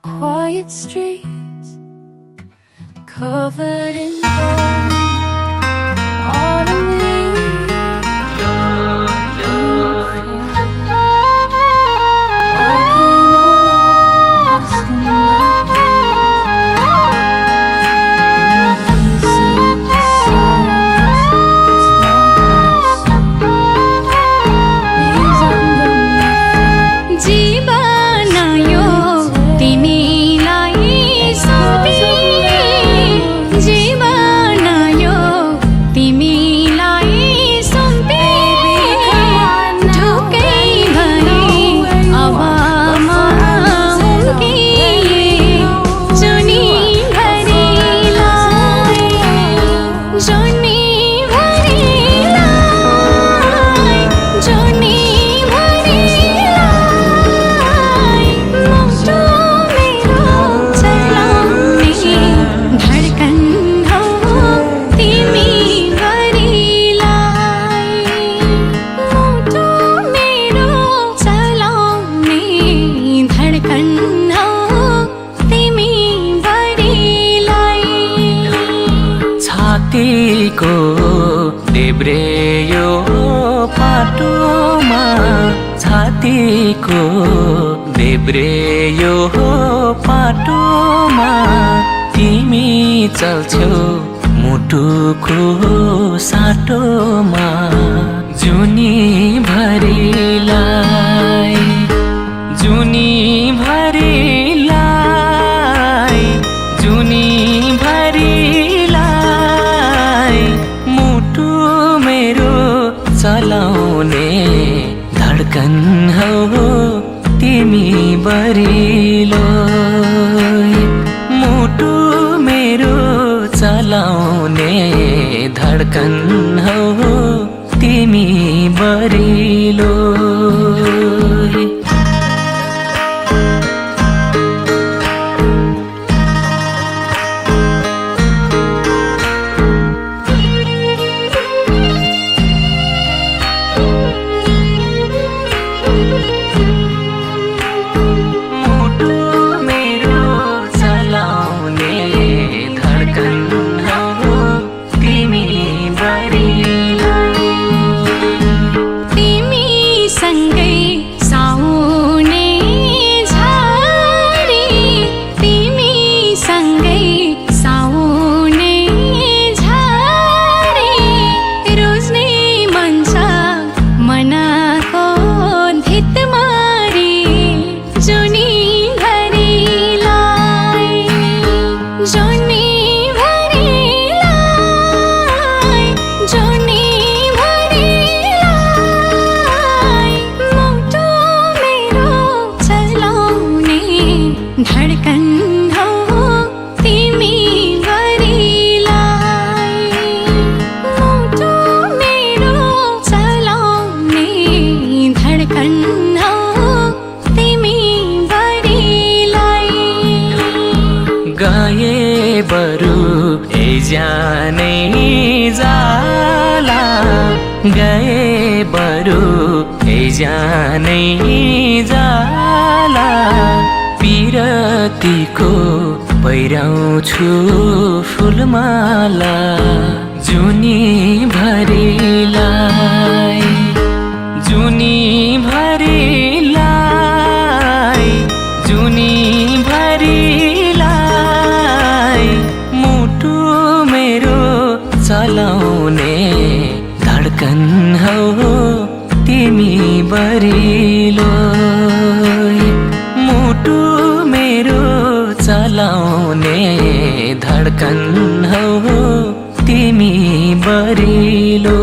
quiet streets covered in gold. Autumn leaves walking lost in the छातीको देब्रेयो पाटोमा छातीको देब्रेयो पाटोमा तिमी चल्छौ मुटुको साटोमा जुनी भरिलाई जुनी भरिलाई जुनी भरिलाई मुटु मेरो चलाउने धड्कन हौ तिमी बरिलो मुटु मेरो चलाउने धड्कन हौ तिमी बरिलो धड़कन हो तिमी बरिलाई मुटु मेरो चलाउने धड़कन हो तिमी बरिलाई गए बरु ए जानै जाला गए बरु ए जानै जाला पिरतीको पहिराउँछु फुलमाला जुनी भरिलाई जुनी भरिलाई जुनी भरिलाई मुटु मेरो चलाउने धड्कन हौ तिमी बरिलो मुटु मेरो चलाउने धड्कन हौ तिमी बरिलो